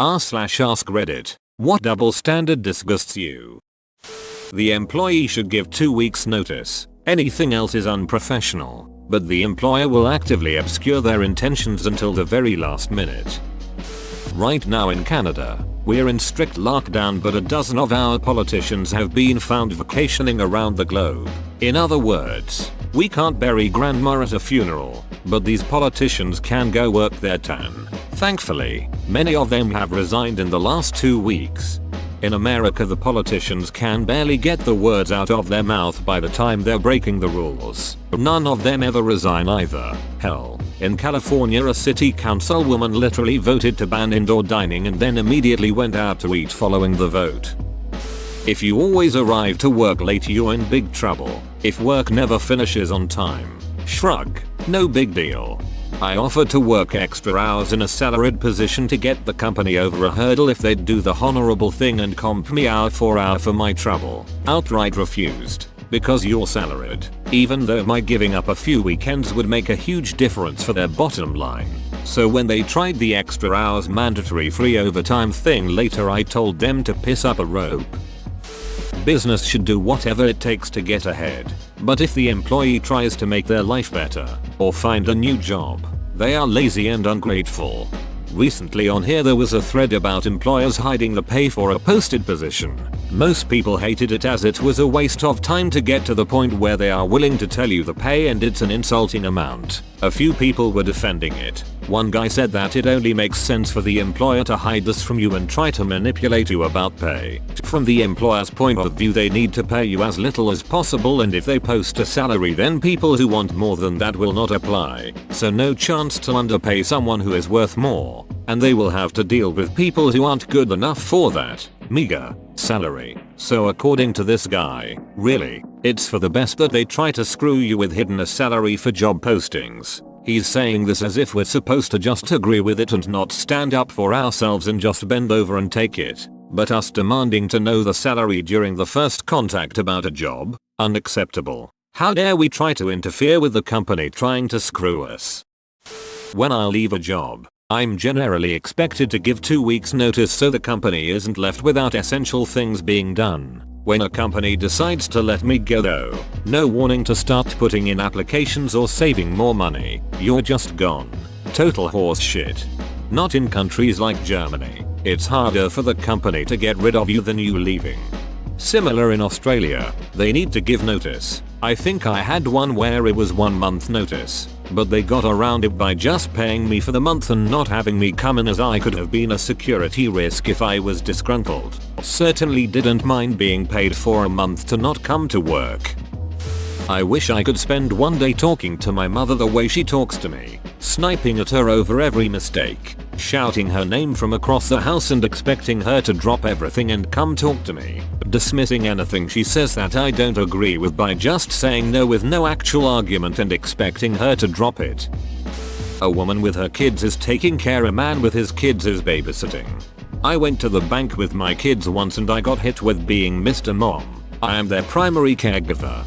r/ask Reddit. What double standard disgusts you? The employee should give 2 weeks notice. Anything else is unprofessional, but the employer will actively obscure their intentions until the very last minute. Right now in Canada, we're in strict lockdown, but a dozen of our politicians have been found vacationing around the globe. In other words, we can't bury grandma at a funeral, but these politicians can go work their tan. Thankfully, many of them have resigned in the last 2 weeks. In America, the politicians can barely get the words out of their mouth by the time they're breaking the rules. None of them ever resign either. Hell, in California, a city councilwoman literally voted to ban indoor dining and then immediately went out to eat following the vote. If you always arrive to work late, you're in big trouble. If work never finishes on time, shrug, no big deal. I offered to work extra hours in a salaried position to get the company over a hurdle if they'd do the honorable thing and comp me hour for hour for my trouble. Outright refused. Because you're salaried. Even though my giving up a few weekends would make a huge difference for their bottom line. So when they tried the extra hours mandatory free overtime thing later, I told them to piss up a rope. Business should do whatever it takes to get ahead. But if the employee tries to make their life better or find a new job, they are lazy and ungrateful. Recently on here there was a thread about employers hiding the pay for a posted position. Most people hated it as it was a waste of time to get to the point where they are willing to tell you the pay and it's an insulting amount. A few people were defending it. One guy said that it only makes sense for the employer to hide this from you and try to manipulate you about pay. From the employer's point of view, they need to pay you as little as possible, and if they post a salary, then people who want more than that will not apply. So no chance to underpay someone who is worth more, and they will have to deal with people who aren't good enough for that meager salary. So according to this guy, really, it's for the best that they try to screw you with hidden a salary for job postings. He's saying this as if we're supposed to just agree with it and not stand up for ourselves and just bend over and take it. But us demanding to know the salary during the first contact about a job? Unacceptable. How dare we try to interfere with the company trying to screw us? When I leave a job, I'm generally expected to give 2 weeks notice so the company isn't left without essential things being done. When a company decides to let me go though, no warning to start putting in applications or saving more money, you're just gone. Total horse shit. Not in countries like Germany. It's harder for the company to get rid of you than you leaving. Similar in Australia, they need to give notice. I think I had one where it was 1 month notice, but they got around it by just paying me for the month and not having me come in, as I could have been a security risk if I was disgruntled. Certainly didn't mind being paid for a month to not come to work. I wish I could spend one day talking to my mother the way she talks to me, sniping at her over every mistake, shouting her name from across the house and expecting her to drop everything and come talk to me, dismissing anything she says that I don't agree with by just saying no with no actual argument and expecting her to drop it. A woman with her kids is taking care, a man with his kids is babysitting. I went to the bank with my kids once and I got hit with being Mr. Mom. I am their primary caregiver.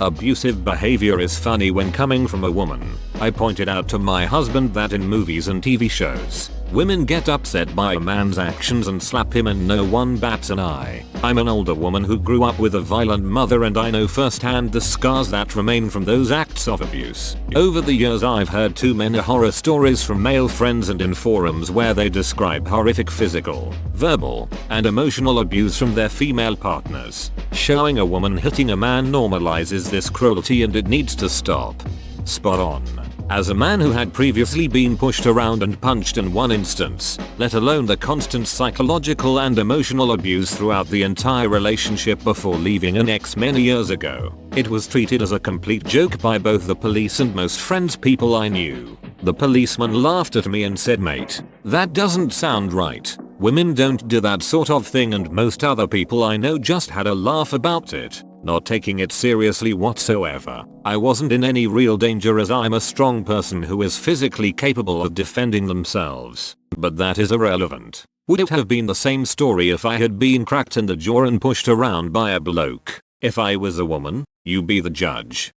Abusive behavior is funny when coming from a woman. I pointed out to my husband that in movies and TV shows, women get upset by a man's actions and slap him and no one bats an eye. I'm an older woman who grew up with a violent mother and I know firsthand the scars that remain from those acts of abuse. Over the years I've heard too many horror stories from male friends and in forums where they describe horrific physical, verbal, and emotional abuse from their female partners. Showing a woman hitting a man normalizes this cruelty and it needs to stop. Spot on. As a man who had previously been pushed around and punched in one instance, let alone the constant psychological and emotional abuse throughout the entire relationship before leaving an ex many years ago, it was treated as a complete joke by both the police and most friends people I knew. The policeman laughed at me and said, "Mate, that doesn't sound right. Women don't do that sort of thing," and most other people I know just had a laugh about it, not taking it seriously whatsoever. I wasn't in any real danger as I'm a strong person who is physically capable of defending themselves. But that is irrelevant. Would it have been the same story if I had been cracked in the jaw and pushed around by a bloke? If I was a woman, you be the judge.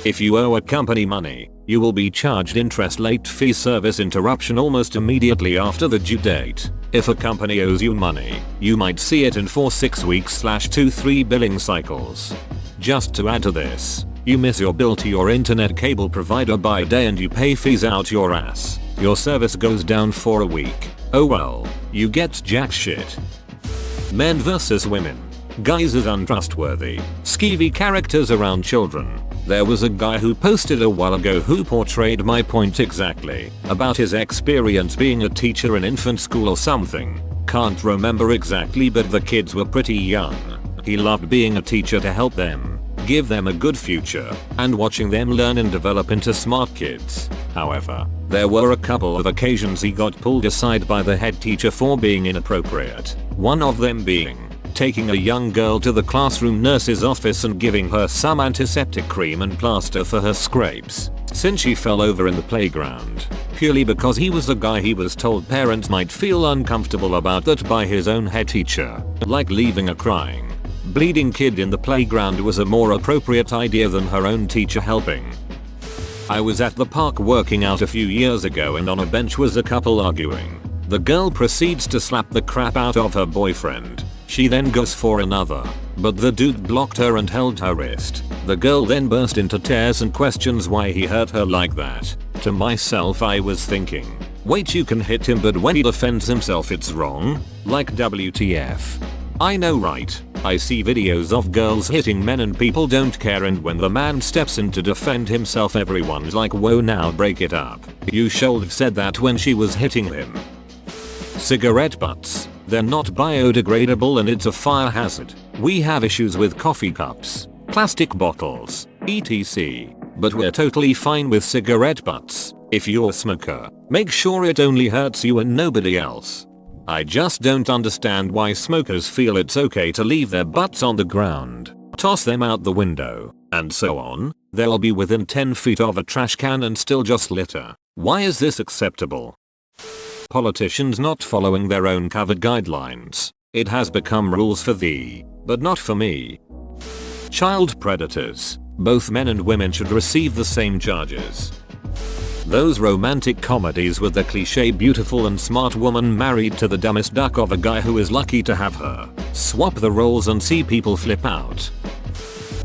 If you owe a company money, you will be charged interest late fee service interruption almost immediately after the due date. If a company owes you money, you might see it in 4-6 weeks/2-3 billing cycles. Just to add to this, you miss your bill to your internet cable provider by a day and you pay fees out your ass. Your service goes down for a week. Oh well, you get jack shit. Men versus women. Guys is untrustworthy, skeevy characters around children. There was a guy who posted a while ago who portrayed my point exactly, about his experience being a teacher in infant school or something. Can't remember exactly, but the kids were pretty young. He loved being a teacher to help them, give them a good future, and watching them learn and develop into smart kids. However, there were a couple of occasions he got pulled aside by the head teacher for being inappropriate. One of them being taking a young girl to the classroom nurse's office and giving her some antiseptic cream and plaster for her scrapes, since she fell over in the playground, purely because he was the guy he was told parents might feel uncomfortable about that by his own head teacher. Like leaving a crying, bleeding kid in the playground was a more appropriate idea than her own teacher helping. I was at the park working out a few years ago and on a bench was a couple arguing. The girl proceeds to slap the crap out of her boyfriend. She then goes for another, but the dude blocked her and held her wrist. The girl then burst into tears and questions why he hurt her like that. To myself I was thinking, wait, you can hit him but when he defends himself it's wrong? Like WTF. I know, right? I see videos of girls hitting men and people don't care, and when the man steps in to defend himself everyone's like, whoa, now break it up. You should have said that when she was hitting him. Cigarette butts. They're not biodegradable and it's a fire hazard. We have issues with coffee cups, plastic bottles, etc. But we're totally fine with cigarette butts. If you're a smoker, make sure it only hurts you and nobody else. I just don't understand why smokers feel it's okay to leave their butts on the ground, toss them out the window, and so on. They'll be within 10 feet of a trash can and still just litter. Why is this acceptable? Politicians not following their own covered guidelines. It has become rules for thee, but not for me. Child predators. Both men and women should receive the same charges. Those romantic comedies with the cliche beautiful and smart woman married to the dumbest duck of a guy who is lucky to have her. Swap the roles and see people flip out.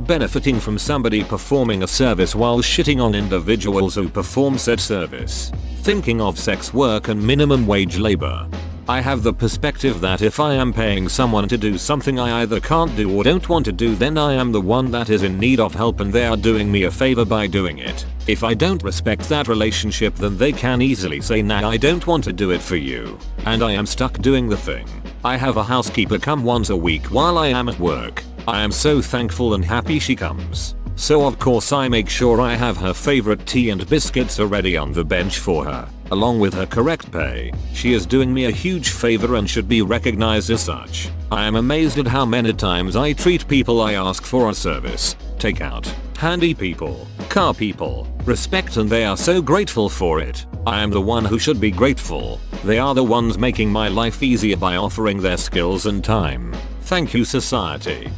Benefiting from somebody performing a service while shitting on individuals who perform said service. Thinking of sex work and minimum wage labor. I have the perspective that if I am paying someone to do something I either can't do or don't want to do, then I am the one that is in need of help and they are doing me a favor by doing it. If I don't respect that relationship, then they can easily say, nah, I don't want to do it for you, and I am stuck doing the thing. I have a housekeeper come once a week while I am at work. I am so thankful and happy she comes. So of course I make sure I have her favorite tea and biscuits already on the bench for her, along with her correct pay. She is doing me a huge favor and should be recognized as such. I am amazed at how many times I treat people I ask for a service, takeout, handy people, car people, respect, and they are so grateful for it. I am the one who should be grateful. They are the ones making my life easier by offering their skills and time. Thank you, society.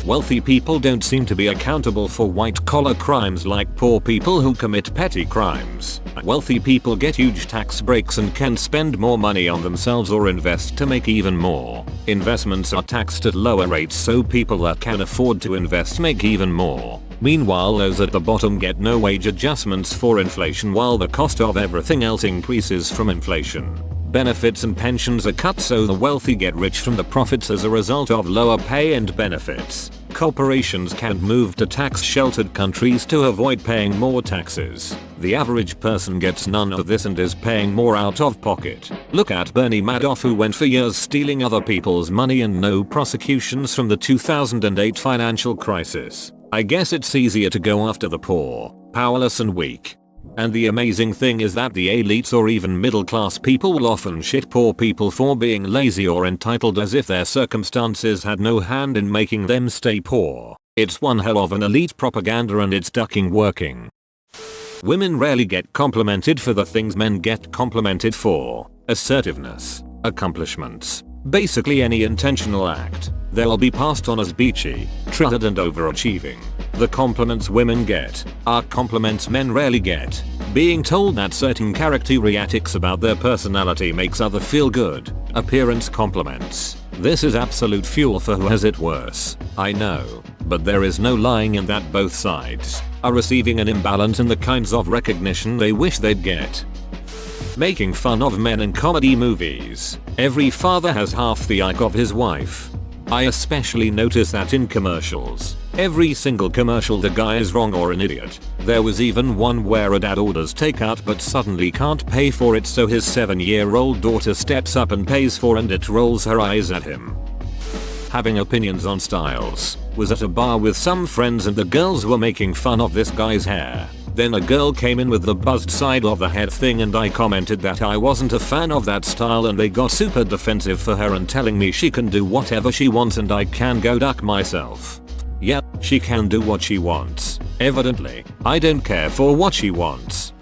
Wealthy people don't seem to be accountable for white-collar crimes like poor people who commit petty crimes. Wealthy people get huge tax breaks and can spend more money on themselves or invest to make even more. Investments are taxed at lower rates so people that can afford to invest make even more. Meanwhile, those at the bottom get no wage adjustments for inflation while the cost of everything else increases from inflation. Benefits and pensions are cut so the wealthy get rich from the profits as a result of lower pay and benefits. Corporations can't move to tax-sheltered countries to avoid paying more taxes. The average person gets none of this and is paying more out of pocket. Look at Bernie Madoff, who went for years stealing other people's money and no prosecutions from the 2008 financial crisis. I guess it's easier to go after the poor, powerless and weak. And the amazing thing is that the elites or even middle class people will often shit poor people for being lazy or entitled, as if their circumstances had no hand in making them stay poor. It's one hell of an elite propaganda and it's ducking working. Women rarely get complimented for the things men get complimented for: assertiveness, accomplishments, basically any intentional act. They'll be passed on as beachy, triggered and overachieving. The compliments women get are compliments men rarely get. Being told that certain characteristics about their personality makes others feel good. Appearance compliments. This is absolute fuel for who has it worse. I know, but there is no lying in that both sides are receiving an imbalance in the kinds of recognition they wish they'd get. Making fun of men in comedy movies. Every father has half the IQ of his wife. I especially notice that in commercials. Every single commercial the guy is wrong or an idiot. There was even one where a dad orders takeout but suddenly can't pay for it, so his 7-year-old daughter steps up and pays for it, and it rolls her eyes at him. Having opinions on styles. Was at a bar with some friends and the girls were making fun of this guy's hair. Then a girl came in with the buzzed side of the head thing and I commented that I wasn't a fan of that style, and they got super defensive for her and telling me she can do whatever she wants and I can go duck myself. Yeah, she can do what she wants. Evidently, I don't care for what she wants.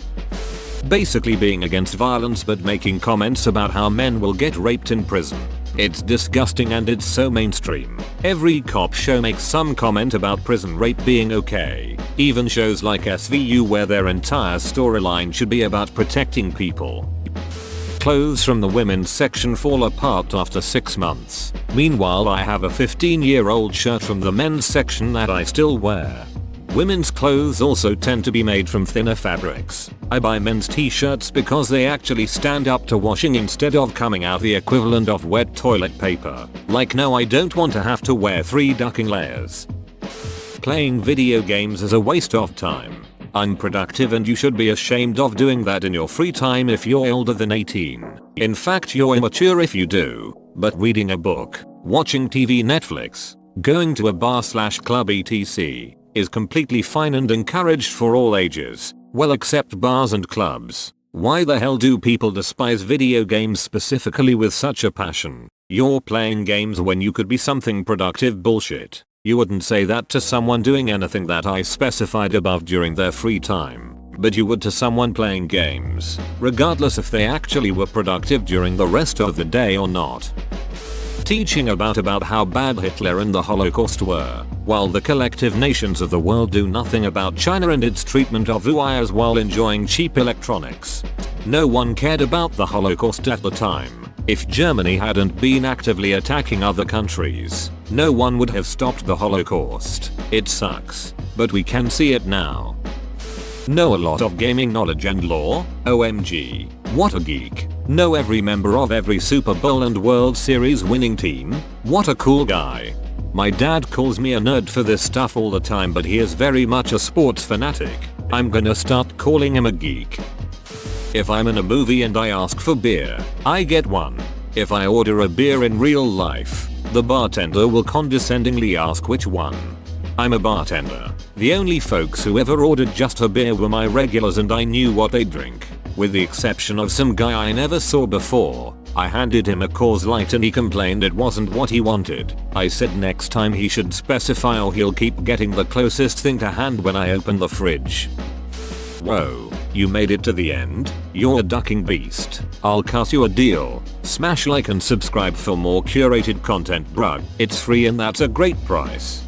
Basically being against violence but making comments about how men will get raped in prison. It's disgusting and it's so mainstream. Every cop show makes some comment about prison rape being okay. Even shows like SVU where their entire storyline should be about protecting people. Clothes from the women's section fall apart after 6 months. Meanwhile, I have a 15-year-old shirt from the men's section that I still wear. Women's clothes also tend to be made from thinner fabrics. I buy men's t-shirts because they actually stand up to washing instead of coming out the equivalent of wet toilet paper. Like, no, I don't want to have to wear 3 ducking layers. Playing video games is a waste of time. Unproductive, and you should be ashamed of doing that in your free time if you're older than 18. In fact, you're immature if you do. But reading a book, watching TV, Netflix, going to a bar/club etc. is completely fine and encouraged for all ages. Well, except bars and clubs. Why the hell do people despise video games specifically with such a passion? You're playing games when you could be something productive. Bullshit. You wouldn't say that to someone doing anything that I specified above during their free time. But you would to someone playing games, regardless if they actually were productive during the rest of the day or not. Teaching about how bad Hitler and the Holocaust were, while the collective nations of the world do nothing about China and its treatment of Uyghurs while enjoying cheap electronics. No one cared about the Holocaust at the time. If Germany hadn't been actively attacking other countries, no one would have stopped the Holocaust. It sucks, but we can see it now. Know a lot of gaming knowledge and lore? OMG. What a geek. Know every member of every Super Bowl and World Series winning team? What a cool guy. My dad calls me a nerd for this stuff all the time, but he is very much a sports fanatic. I'm gonna start calling him a geek. If I'm in a movie and I ask for beer, I get one. If I order a beer in real life, the bartender will condescendingly ask which one. I'm a bartender. The only folks who ever ordered just a beer were my regulars and I knew what they'd drink. With the exception of some guy I never saw before. I handed him a Coors Light and he complained it wasn't what he wanted. I said next time he should specify or he'll keep getting the closest thing to hand when I open the fridge. Whoa, you made it to the end? You're a ducking beast. I'll cut you a deal. Smash like and subscribe for more curated content, bruh. It's free and that's a great price.